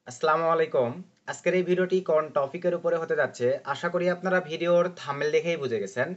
আসসালামু আলাইকুম। আজকের এই ভিডিওটি কোন টপিকের উপরে হতে যাচ্ছে আশা করি আপনারা ভিডিওর থাম্বনেল দেখেই বুঝে গেছেন।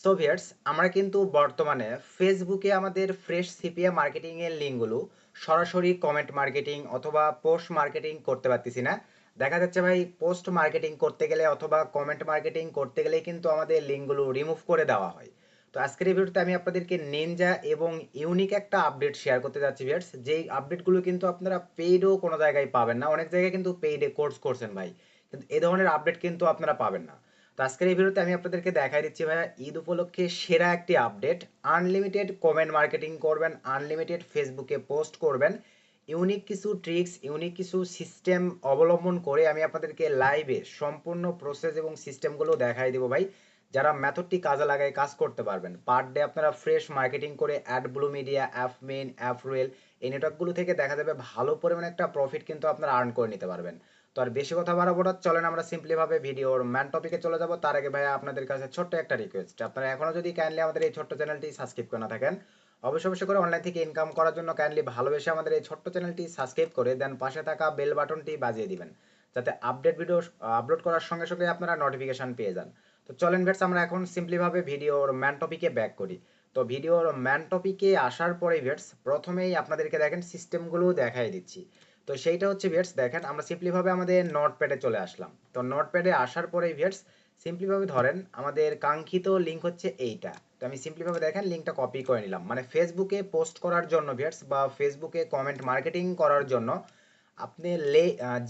সো ভিউয়ার্স, আমরা কিন্তু বর্তমানে ফেসবুকে আমাদের ফ্রেশ সিপিএ মার্কেটিং এর লিঙ্কগুলো সরাসরি কমেন্ট মার্কেটিং অথবা পোস্ট মার্কেটিং করতে পারতেছি না। দেখা যাচ্ছে ভাই পোস্ট মার্কেটিং করতে গেলে অথবা কমেন্ট মার্কেটিং করতে গেলে কিন্তু আমাদের লিঙ্কগুলো রিমুভ করে দেওয়া হয়। তো আজকের এই ভিডিওতে আমি আপনাদেরকে নিনজা এবং ইউনিক একটা আপডেট শেয়ার করতে যাচ্ছি ভিউয়ার্স, যেই আপডেটগুলো কিন্তু আপনারা পেইডও কোনো জায়গায় পাবেন না। অনেক জায়গায় কিন্তু পেইডে কোর্স করছেন ভাই, কিন্তু এই ধরনের আপডেট কিন্তু আপনারা পাবেন না। তো আজকের এই ভিডিওতে আমি আপনাদেরকে দেখাই দিচ্ছি ভাইয়া ঈদ উপলক্ষে সেরা একটি আপডেট। আনলিমিটেড কমেন্ট মার্কেটিং করবেন, আনলিমিটেড ফেসবুকে পোস্ট করবেন, ইউনিক কিছু ট্রিক্স ইউনিক কিছু সিস্টেম অবলম্বন করে আমি আপনাদেরকে লাইভে সম্পূর্ণ প্রসেস এবং সিস্টেমগুলো দেখাই দেবো ভাই। যারা মেথডটি কাজে লাগায় কাজ করতে পারবেন, পার ডে আপনারা ফ্রেশ মার্কেটিং করে অ্যাড ব্লু মিডিয়া, অ্যাপমেন, অ্যাপরুয়েল এই নেটওয়ার্কগুলো থেকে দেখা যাবে ভালো পরিমাণে একটা প্রফিট কিন্তু আপনারা আর্ন করে নিতে পারবেন। তো আর বেশি কথা বাড়াবো না, চলেন আমরা সিম্পলিভাবে ভিডিওর ম্যান টপিকে চলে যাব। তার আগে ভাইয়া আপনাদের কাছে ছোট্ট একটা রিকোয়েস্ট, আপনারা এখনো যদি কাইন্ডলি আমাদের এই ছোট্ট চ্যানেলটি সাবস্ক্রাইব করে না থাকেন, অবশ্যই অবশ্যই করে অনলাইন থেকে ইনকাম করার জন্য কাইন্ডলি ভালোবেসে আমাদের এই ছোট্ট চ্যানেলটি সাবস্ক্রাইব করে দেন, পাশে থাকা বেল বাটনটি বাজিয়ে দিবেন, যাতে আপডেট ভিডিও আপলোড করার সঙ্গে সঙ্গে আপনারা নোটিফিকেশন পেয়ে যান। তো চলেন ভিউয়ার্স, আমরা এখন সিম্পলিভাবে ভিডিওর ম্যান টপিকে ব্যাক করি। তো ভিডিওর ম্যান টপিকে আসার পরে ভিউয়ার্স প্রথমেই আপনাদেরকে দেখেন সিস্টেমগুলো দেখাই দিচ্ছি। তো সেইটা হচ্ছে ভিউয়ার্স, দেখেন আমরা সিম্পলিভাবে আমাদের নোটপ্যাডে চলে আসলাম। তো নোটপ্যাডে আসার পরে ভিউয়ার্স সিম্পলিভাবে ধরেন আমাদের কাঙ্ক্ষিত লিঙ্ক হচ্ছে এইটা। তো আমি সিম্পলিভাবে দেখেন লিঙ্কটা কপি করে নিলাম, মানে ফেসবুকে পোস্ট করার জন্য ভিউয়ার্স বা ফেসবুকে কমেন্ট মার্কেটিং করার জন্য আপনি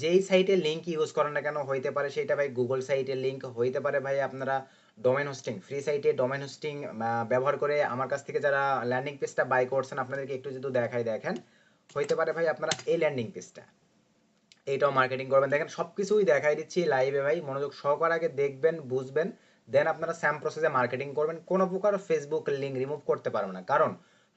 যেই সাইটে লিঙ্ক ইউজ করেন না কেন, হইতে পারে সেটা ভাই গুগল সাইটের লিঙ্ক, হইতে পারে ভাই আপনারা ডোমেন হোস্টিং, ফ্রি সাইটে ডোমেন হোস্টিং ব্যবহার করে আমার কাছ থেকে যারা ল্যান্ডিং পেজটা বাই করছেন আপনাদেরকে একটু যদি দেখাই, দেখেন হইতে পারে ভাই আপনারা এই ল্যান্ডিং পেজটা এইটাও মার্কেটিং করবেন। দেখেন সব কিছুই দেখাই দিচ্ছি লাইভে ভাই, মনোযোগ সহকারে আগে দেখবেন বুঝবেন, দেন আপনারা স্যাম প্রসেসে মার্কেটিং করবেন। কোনো প্রকার ফেসবুক লিঙ্ক রিমুভ করতে পারবে না, কারণ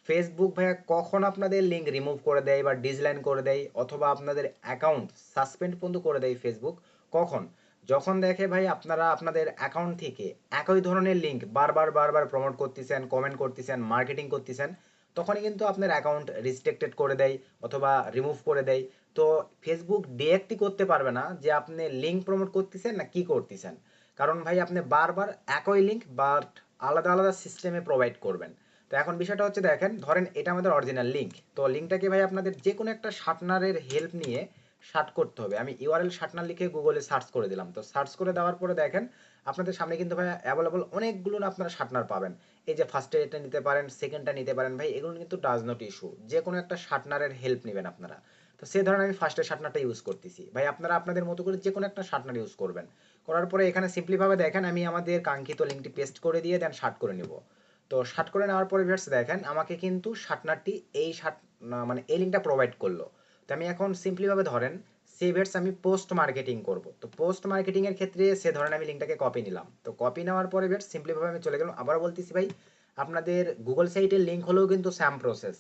ফেসবুক ভাইয়া কখন আপনাদের লিঙ্ক রিমুভ করে দেয় বা ডিসলাইন করে দেয় অথবা আপনাদের অ্যাকাউন্ট সাসপেন্ড পর্যন্ত করে দেয় ফেসবুক, কখন যখন দেখে ভাই আপনারা আপনাদের অ্যাকাউন্ট থেকে একই ধরনের লিঙ্ক বারবার বারবার প্রমোট করতেছেন, কমেন্ট করতেছেন, মার্কেটিং করতেছেন, তখনই কিন্তু আপনার অ্যাকাউন্ট রিস্ট্রিক্টেড করে দেয় অথবা রিমুভ করে দেয়। তো ফেসবুক ডিরেক্টই করতে পারবে না যে আপনি লিঙ্ক প্রমোট করতেছেন না কি করতেছেন, কারণ ভাই আপনি বারবার একই লিঙ্ক বাট আলাদা আলাদা সিস্টেমে প্রোভাইড করবেন। তো এখন বিষয়টা হচ্ছে দেখেন, ধরেন এটা আমাদের অরিজিনাল লিঙ্ক, তো লিঙ্কটাকে ভাই আপনাদের যে কোনো একটা শার্টনারের হেল্প নিয়ে শার্ট করতে হবে। আমি ইউআরএল শার্টনার লিখে গুগলে সার্চ করে দিলাম। তো সার্চ করে দেওয়ার পরে দেখেন আপনাদের সামনে কিন্তু ভাই অ্যাভেলেবল অনেকগুলো না আপনারা শার্টনার পাবেন। এই যে ফার্স্টে এটা নিতে পারেন, সেকেন্ডটা নিতে পারেন ভাই, এগুলো কিন্তু ডাজ নট ইস্যু, যে কোনো একটা শার্টনারের হেল্প নেবেন আপনারা। তো সে ধরেন আমি ফার্স্টে শার্টনারটা ইউজ করতেছি ভাই, আপনারা আপনাদের মতো করে যে কোনো একটা শার্টনার ইউজ করবেন। করার পরে এখানে সিম্পলিভাবে দেখেন আমি আমাদের কাঙ্ক্ষিত লিঙ্কটি পেস্ট করে দিয়ে দেন শার্ট করে নেব। তো শার্ট করে নেওয়ার পরে ভিউয়ার্স দেখেন আমাকে কিন্তু শার্টনারটি এই শার্ট মানে এই লিঙ্কটা প্রোভাইড করলো। তো আমি এখন সিম্পলিভাবে ধরেন ভিউয়ার্স আমি পোস্ট মার্কেটিং করব। তো পোস্ট মার্কেটিং এর ক্ষেত্রে সে ধরেন আমি লিঙ্কটাকে কপি নিলাম। তো কপি নেওয়ার পরে ভিউয়ার্স সিম্পলিভাবে আমি চলে গেলাম। আবার বলতেছি ভাই, আপনাদের গুগল সাইটের লিঙ্ক হলেও কিন্তু স্যাম প্রসেস,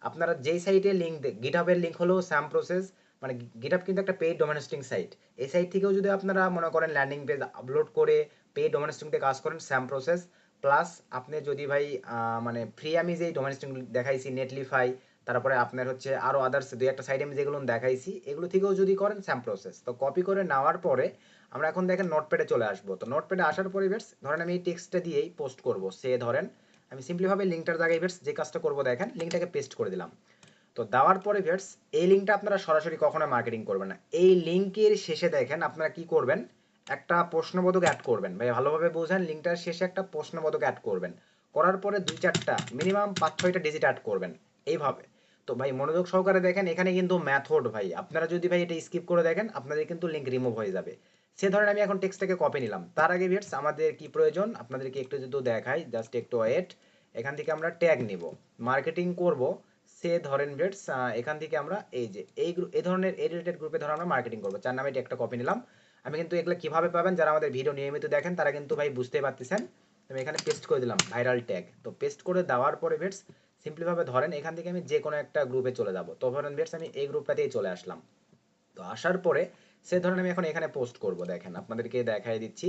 আপনারা যেই সাইটে লিঙ্ক গিটহাবের লিঙ্ক হলেও স্যাম প্রসেস, মানে গিটহাব কিন্তু একটা পেইড ডোমেন হোস্টিং সাইট। এই সাইট থেকেও যদি আপনারা মনে করেন ল্যান্ডিং পেজ আপলোড করে পেইড ডোমেন হোস্টিং কাজ করেন, স্যাম প্রসেস। প্লাস আপনি যদি ভাই মানে ফ্রি আমি যেই ডোমেন হোস্টিং দেখাইছি নেটলিফাই, তারপরে আপনার হচ্ছে আরও আদার্স দুই একটা সাইট আমি যেগুলো দেখাইছি এগুলো থেকেও যদি করেন স্যাম প্রসেস। তো কপি করে নেওয়ার পরে আমরা এখন দেখেন নোটপ্যাডে চলে আসবো। তো নোটপ্যাডে আসার পরে বেশ ধরেন আমি এই টেক্সটটা দিয়েই পোস্ট করব, সে ধরেন আমি সিম্পলিভাবে লিঙ্কটার জায়গায় বেশ যে কাজটা করবো দেখেন লিঙ্কটাকে পেস্ট করে দিলাম। তো দেওয়ার পরে ভিউয়ার্স এই লিঙ্কটা আপনারা সরাসরি কখনো মার্কেটিং করবেন না, এই লিঙ্কের শেষে দেখেন আপনারা কি করবেন, একটা প্রশ্নবোধক অ্যাড করবেন ভাই, ভালোভাবে বোঝেন, লিঙ্কটার শেষে একটা প্রশ্নবোধক অ্যাড করবেন। করার পরে দুই চারটা মিনিমাম 5-6টা ডিজিট অ্যাড করবেন এইভাবে। তো ভাই মনোযোগ সহকারে দেখেন, এখানে কিন্তু মেথড ভাই, আপনারা যদি ভাই এটা স্কিপ করে দেখেন আপনাদের কিন্তু লিঙ্ক রিমুভ হয়ে যাবে। সে ধরেন আমি এখন টেক্সটটাকে কপি নিলাম, তার আগে ভিউয়ার্স আমাদের কি প্রয়োজন আপনাদেরকে একটু যদি দেখাই, জাস্ট একটু ওয়েট। এখান থেকে আমরা ট্যাগ নিব, মার্কেটিং করব। সে ধরেন ভিউয়ার্স এখান থেকে আমরা এই যে এই গ্রুপ এই ধরনের এই রিলেটেড গ্রুপে ধরো আমরা মার্কেটিং করবো, চার নামে একটা কপি নিলাম। আমি কিন্তু এগুলো কিভাবে পাবেন, যারা আমাদের ভিডিও নিয়মিত দেখেন তারা কিন্তু ভাই বুঝতেই পারতেছেন। আমি এখানে পেস্ট করে দিলাম ভাইরাল ট্যাগ। তো পেস্ট করে দেওয়ার পরে ভিউয়ার্স সিম্পলিভাবে ধরেন এখান থেকে আমি যে কোনো একটা গ্রুপে চলে যাব। তো ধরেন ভিউয়ার্স আমি এই গ্রুপটাতেই চলে আসলাম। তো আসার পরে সে ধরেন আমি এখন এখানে পোস্ট করব, দেখেন আপনাদেরকে দেখাই দিচ্ছি।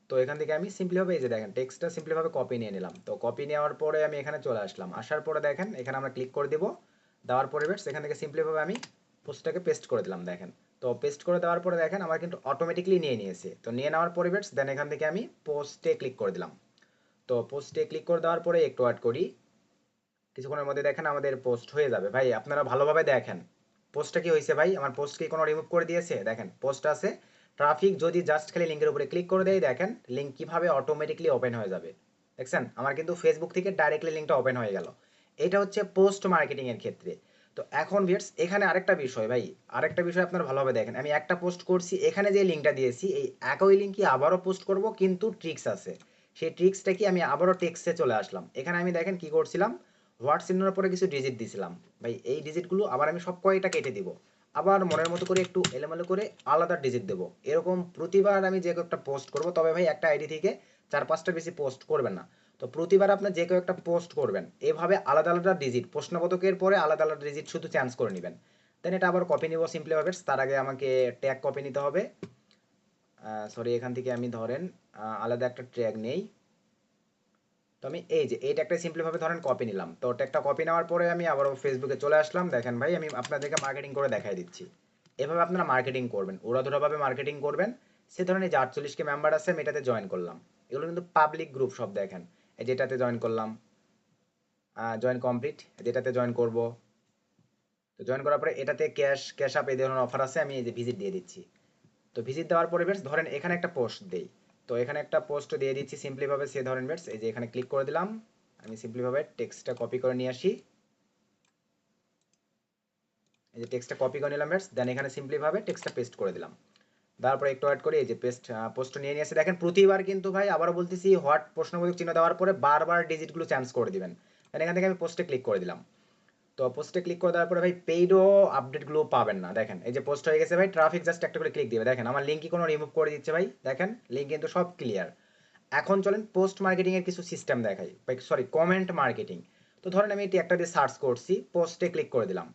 তো এখান থেকে আমি সিম্পলিভাবে এই যে দেখেন টেক্সটটা সিম্পলিভাবে কপি নিয়ে নিলাম। তো কপি নেওয়ার পরে আমি এখানে চলে আসলাম, আসার পরে দেখেন এখানে আমরা ক্লিক করে দিব। দেওয়ার পরে বেশ এখান থেকে সিম্পলিভাবে আমি পোস্টটাকে পেস্ট করে দিলাম দেখেন। তো তো পেস্ট করে দেওয়ার পরে দেখেন আমার কিন্তু অটোমেটিকলি নিয়ে নিয়েছে। তো নিয়ে নেওয়ার পরে ভিউয়ার্স দেন এখান থেকে আমি পোস্টে ক্লিক করে দিলাম। তো পোস্টে ক্লিক করে দেওয়ার পরে একটু ওয়েট করি, কিছুক্ষণের মধ্যে দেখেন আমাদের পোস্ট হয়ে যাবে। ভাই আপনারা ভালোভাবে দেখেন পোস্টটা কি হয়েছে। ভাই আমার পোস্ট কি কোনো রিমুভ করে দিয়েছে? দেখেন পোস্ট আছে, ট্রাফিক যদি জাস্ট খালি লিঙ্কের উপরে ক্লিক করে দেয় দেখেন লিঙ্ক কিভাবে অটোমেটিকলি ওপেন হয়ে যাবে। দেখছেন আমার কিন্তু ফেসবুক থেকে ডাইরেক্টলি লিঙ্কটা ওপেন হয়ে গেল। এটা হচ্ছে পোস্ট মার্কেটিং এর ক্ষেত্রে। তো এখন ভিউয়ার্স এখানে আরেকটা বিষয় ভাই, আরেকটা বিষয় আপনারা ভালোভাবে দেখেন। আমি একটা পোস্ট করছি, এখানে যে লিঙ্কটা দিয়েছি এই একই লিঙ্কই আবারও পোস্ট করব, কিন্তু ট্রিক্স আছে। সেই ট্রিক্সটা কি, আমি আবারও টেক্সটে চলে আসলাম। এখানে আমি দেখেন কি করছিলাম, হোয়াটস চিহ্নের পরে কিছু ডিজিট দিছিলাম। ভাই এই ডিজিটগুলো আবার আমি সব কয়টা কেটে দিব, আবার মনের মতো করে একটু এলোমেলো করে আলাদা ডিজিট দেবো। এরকম প্রতিবার আমি যে একটা পোস্ট করব, তবে ভাই একটা আইডি থেকে 4-5টা বেশি পোস্ট করবেন না। তো প্রতিবার আপনার যে কেউ একটা পোস্ট করবেন এভাবে আলাদা আলাদা ডিজিট, প্রশ্নবোধকের পরে আলাদা আলাদা ডিজিট শুধু চেঞ্জ করে নেবেন। দেন এটা আবার কপি নিব সিম্পলি ভাবে। তার আগে আমাকে ট্যাগ কপি নিতে হবে। সরি, এখান থেকে আমি ধরেন আলাদা একটা ট্যাগ নেই। তো আমি এই যে এই ট্যাগটা সিম্পলি ভাবে ধরেন কপি নিলাম। তো ট্যাগটা কপি নেওয়ার পরে আমি আবারও ফেসবুকে চলে আসলাম। দেখেন ভাই আমি আপনাদেরকে মার্কেটিং করে দেখাই দিচ্ছি। এভাবে আপনারা মার্কেটিং করবেন, উড়াধুরাভাবে মার্কেটিং করবেন। সে ধরনের যে 48 কে মেম্বার আছে আমি এটাতে জয়েন করলাম। এগুলো কিন্তু পাবলিক গ্রুপ সব, দেখেন এই যেটাতে জয়েন করলাম, জয়েন কমপ্লিট, যেটাতে জয়েন করব। তো জয়েন করার পরে এটাতে ক্যাশ আপ এই ধরনের অফার আছে, আমি এই যে ভিজিট দিয়ে দিচ্ছি। তো ভিজিট দেওয়ার পরে বেশ ধরেন এখানে একটা পোস্ট দেই। তো এখানে একটা পোস্ট দিয়ে দিচ্ছি সিম্পলি ভাবে। সে ধরেন বেশ এই যে এখানে ক্লিক করে দিলাম। আমি সিম্পলি ভাবে টেক্সটটা কপি করে নিয়ে আসি। এই যে টেক্সটটা কপি করে নিলাম বেশ, দেন এখানে সিম্পলি ভাবে টেক্সটটা পেস্ট করে দিলাম। তারপরে একটু অ্যাড করি, এই যে পোস্ট নিয়ে নিয়ে এসে দেখেন প্রতিবার কিন্তু ভাই আবারও বলতেছি হোয়াট প্রশ্নবোধক চিহ্ন দেওয়ার পরে বারবার ডিজিটগুলো চেঞ্জ করে দিবেন। দেন এখান থেকে আমি পোস্টে ক্লিক করে দিলাম। তো পোস্টে ক্লিক করে দেওয়ার পরে ভাই পেইডও আপডেটগুলো পাবেন না। দেখেন এই যে পোস্ট হয়ে গেছে ভাই, ট্রাফিক জাস্ট একটা করে ক্লিক দিবে। দেখেন আমার লিঙ্ক কি কোনো রিমুভ করে দিচ্ছে ভাই? দেখেন লিঙ্ক কিন্তু সব ক্লিয়ার। এখন চলেন পোস্ট মার্কেটিং এর কিছু সিস্টেম দেখাই, সরি কমেন্ট মার্কেটিং। তো ধরেন আমি এটি একটা দিয়ে সার্চ করছি, পোস্টে ক্লিক করে দিলাম।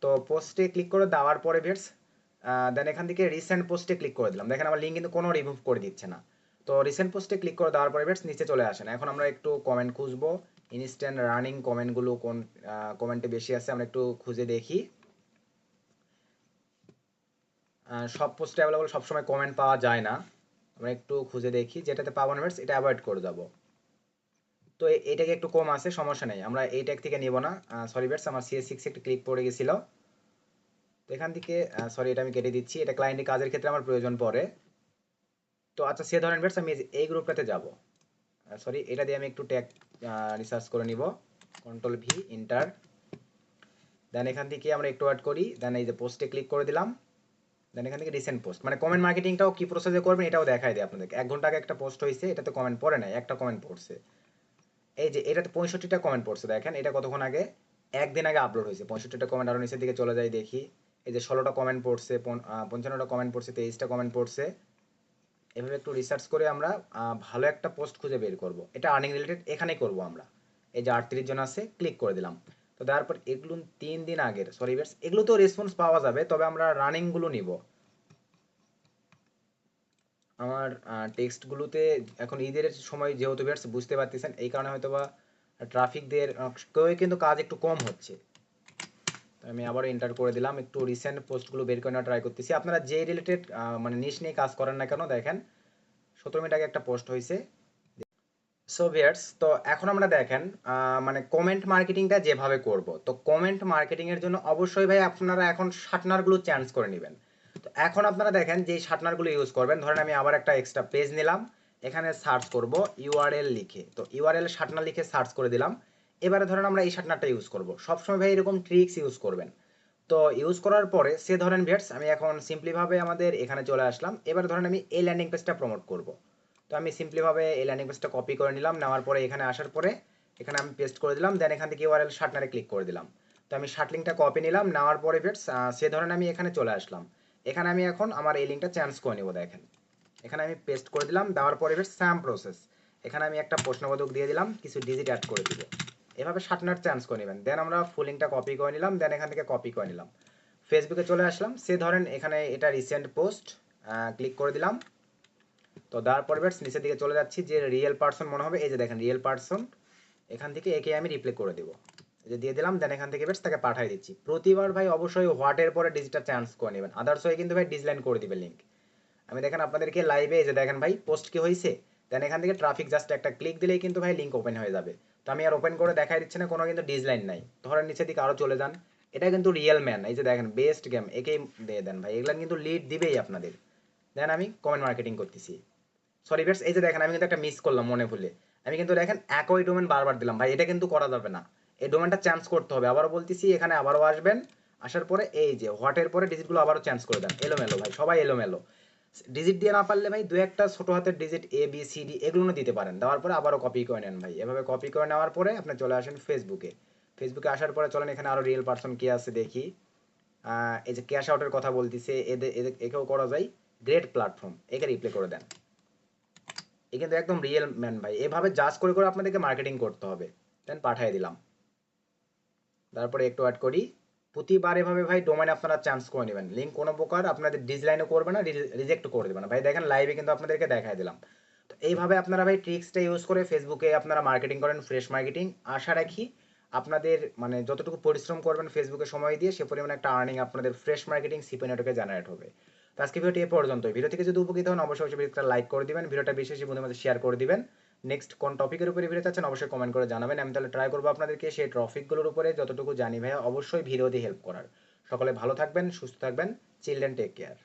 তো পোস্টে ক্লিক করে দেওয়ার পরে ভিউয়ার্স দেন এখান থেকে রিসেন্ট পোস্টে ক্লিক করে দিলাম। দেখেন আমার লিঙ্ক কিন্তু কোনো রিমুভ করে দিচ্ছে না। তো রিসেন্ট পোস্টে ক্লিক করে দেওয়ার পরে ভিউয়ার্স নিচে চলে আসেন। এখন আমরা একটু কমেন্ট খুঁজবো, ইনস্ট্যান্ট রানিং কমেন্টগুলো কোন কমেন্টে বেশি আছে আমরা একটু খুঁজে দেখি। সব পোস্টে অ্যাভেলেবল সবসময় কমেন্ট পাওয়া যায় না, আমরা একটু খুঁজে দেখি যেটাতে পাবো না ভিউয়ার্স এটা অ্যাভয়েড করে যাবো। তো এইটাকে একটু কম আছে, সমস্যা নেই, আমরা এই ট্যাগ থেকে নিব না। সরি ভিউয়ার্স আমার CS6 একটু ক্লিক পড়ে গেছিল। তো এখান থেকে সরি এটা আমি কেটে দিচ্ছি, এটা ক্লায়েন্টের কাজের ক্ষেত্রে আমার প্রয়োজন পড়ে। তো আচ্ছা সে ধরেন ভিউয়ার্স আমি এই গ্রুপটাতে যাব। সরি এটা দিয়ে আমি একটু ট্যাগ রিসার্চ করে নিব, Ctrl+V এন্টার। দেন এখান থেকে আমরা একটু অ্যাড করি, দেন এই যে পোস্টে ক্লিক করে দিলাম। দেন এখান থেকে রিসেন্ট পোস্ট, মানে কমেন্ট মার্কেটিংটাও কি প্রসেসে করবেন এটাও দেখাই দেয় আপনাদেরকে। 1 ঘন্টা আগে একটা পোস্ট হয়েছে, এটাতে কমেন্ট পড়ে নাই, একটা কমেন্ট পড়ছে। এই যে এটাতে 65টা কমেন্ট পড়ছে, দেখেন এটা কতক্ষণ আগে, একদিন আগে আপলোড হয়েছে। 65টা কমেন্ট, আরো নিচের দিকে চলে যাই দেখি, এই যে 16টা কমেন্ট পড়ছে, 55টা কমেন্ট পড়ছে, 23টা কমেন্ট পড়ছে। এভাবে একটু রিসার্চ করে আমরা ভালো একটা পোস্ট খুঁজে বের করব। এটা আর্নিং রিলেটেড, এখানেই করব আমরা। এই যে 38 জন আছে, ক্লিক করে দিলাম। তো তারপর এগুলো 3 দিন আগের, সরি ভিউয়ার্স এগুলো তো রেসপন্স পাওয়া যাবে, তবে আমরা রানিংগুলো নিব। আমার টেক্সটগুলোতে এখন ঈদের সময় যেহেতু ভিউয়ার্স বুঝতে পারতেছেন, এই কারণে হয়তো বা ট্রাফিকদের কেউ কিন্তু কাজ একটু কম হচ্ছে। তো আমি আবার এন্টার করে দিলাম, একটু রিসেন্ট পোস্টগুলো বের করে নেওয়া ট্রাই করতেছি। আপনারা যে রিলেটেড মানে নিশ নিয়ে কাজ করেন না কেন, দেখেন 17 মিনিট আগে একটা পোস্ট হয়েছে। সো ভিউয়ার্স তো এখন আমরা দেখেন মানে কমেন্ট মার্কেটিংটা যেভাবে করব, তো কমেন্ট মার্কেটিং এর জন্য অবশ্যই ভাই আপনারা এখন শার্টনারগুলো চেঞ্জ করে নেবেন। তো এখন আপনারা দেখেন যে শার্টনারগুলো ইউজ করবেন, ধরেন আমি আবার একটা এক্সট্রা পেজ নিলাম, এখানে সার্চ করব ইউআরএল লিখে, তো ইউআরএল শার্টনার লিখে সার্চ করে দিলাম। এবারে ধরেন আমরা এই শার্টনারটা ইউজ করব, সবসময় ভাই এরকম ট্রিক্স ইউজ করবেন। তো ইউজ করার পরে সে ধরেন ভিউয়ার্স আমি এখন সিম্পলি ভাবে আমাদের এখানে চলে আসলাম। এবার ধরেন আমি এই ল্যান্ডিং পেজটা প্রমোট করব। তো আমি সিম্পলি ভাবে এই ল্যান্ডিং পেজটা কপি করে নিলাম, নেওয়ার পরে এখানে আসার পরে এখানে আমি পেস্ট করে দিলাম, দেন এখান থেকে ইউআরএল শার্টনারে ক্লিক করে দিলাম। তো আমি শার্ট লিঙ্কটা কপি নিলাম, নেওয়ার পরে ভিউয়ার্স সে ধরেন আমি এখানে চলে আসলাম। এখানে আমি এখন আমার এই লিঙ্কটা চেঞ্জ করে নেব। দেখেন এখানে আমি পেস্ট করে দিলাম, দেওয়ার পরে ভিউয়ার্স সেম প্রসেস, এখানে আমি একটা প্রশ্নবোধক দিয়ে দিলাম, কিছু ডিজিট অ্যাড করে দিব। এভাবে শার্টনার চেঞ্জ করে নেবেন। দেন আমরা ফুল লিঙ্কটা কপি করে নিলাম, দেন এখান থেকে কপি করে নিলাম, ফেসবুকে চলে আসলাম। সে ধরেন এখানে এটা রিসেন্ট পোস্ট, ক্লিক করে দিলাম। তো তারপর নিচের দিকে চলে যাচ্ছি, যে রিয়েল পার্সন মনে হবে, এই যে দেখেন রিয়েল পার্সন, এখান থেকে একে আমি রিপ্লে করে দেব। এই যে দিয়ে দিলাম, দেন এখান থেকে বেশ তাকে পাঠিয়ে দিচ্ছি। প্রতিবার ভাই অবশ্যই হোয়াটের পরে ডিজিটটা চান্স করে নেবেন, আদার্স হয়ে কিন্তু ভাই ডিসলাইন করে দিবেন লিঙ্ক। আমি দেখেন আপনাদেরকে লাইভে এই যে দেখেন ভাই পোস্ট কি হয়েছে, দেন এখান থেকে ট্রাফিক জাস্ট একটা ক্লিক দিলেই কিন্তু ভাই লিঙ্ক ওপেন হয়ে যাবে। তো আমি আর ওপেন করে দেখাই দিচ্ছি না, কোনো কিন্তু ডিসলাইন নাই। ধরেন নিচের দিকে আরো চলে যান, এটা কিন্তু রিয়েল ম্যান, এই যে দেখেন বেস্ট গেম, একেই দিয়ে দেন ভাই, এগুলা কিন্তু লিড দিবেই আপনাদের। দেন আমি কমেন্ট মার্কেটিং করতেছি। সরি ভিউয়ার্স, এই যে দেখেন আমি কিন্তু একটা মিস করলাম মনে ভুলে, আমি কিন্তু দেখেন একই ডোমেন বারবার দিলাম ভাই, এটা কিন্তু করা যাবে না। এই ডোমেনটা চেঞ্জ করতে হবে, আবারও বলতেছি, এখানে আবারও আসবেন, আসার পরে এই যে হোয়াটের পরে ডিজিটগুলো আবারও চেঞ্জ করে দেন, এলোমেলো ভাই, সবাই এলোমেলো। ডিজিট দিয়ে না পারলে ভাই দু একটা ছোট হাতের digit A B C D এগুলো দিতে পারেন, দেওয়ার পরে আবারও কপি করে নেন ভাই। এভাবে কপি করে নেওয়ার পরে আপনি চলে আসেন ফেসবুকে। ফেসবুকে আসার পরে চলেন এখানে আরো রিয়েল পার্সন কে আছে দেখি। এই যে ক্যাশ আউটের কথা বলতেছে, এদের একেও করা যায়, গ্রেট প্ল্যাটফর্ম, একে রিপ্লে করে দেন। এ কিন্তু একদম রিয়েল ম্যান ভাই, এভাবে জাজ করে করে আপনাদেরকে মার্কেটিং করতে হবে। দেন পাঠিয়ে দিলাম, তারপরে একটু অ্যাড করি। প্রতিবার এভাবে ভাই ডোমেন আপনারা চান্স করে নেবেন, লিঙ্ক কোনো প্রকার আপনাদের ডিসলাইনও করবে না, রিজেক্ট করে দেবে না ভাই। দেখেন লাইভে কিন্তু আপনাদেরকে দেখাই দিলাম। তো এইভাবে আপনারা ভাই ট্রিক্সটা ইউজ করে ফেসবুকে আপনারা মার্কেটিং করেন, ফ্রেশ মার্কেটিং। আশা রাখি আপনাদের মানে যতটুকু পরিশ্রম করবেন ফেসবুকে সময় দিয়ে, সে পরিমাণে একটা আর্নিং আপনাদের ফ্রেশ মার্কেটিং সিপি নেটওয়ার্কে জেনারেট হবে। তো আজকে ভিডিওটি এ পর্যন্ত। ভিডিও থেকে যদি উপকৃত হন অবশ্যই অবশ্যই ভিডিওটা লাইক করে দিবেন, ভিডিওটা বেশি বেশি বন্ধুদের মধ্যে শেয়ার করে দিবেন। নেক্সট কোন টপিকের উপরে ভিডিও চাচ্ছেন অবশ্যই কমেন্ট করে জানাবেন, আমি তাহলে ট্রাই করবো আপনাদেরকে সেই টপিকগুলোর উপরে যতটুকু জানি ভাইয়া অবশ্যই ভিডিও দিয়ে হেল্প করার। সকলে ভালো থাকবেন, সুস্থ থাকবেন, চিলড্রেন টেক কেয়ার।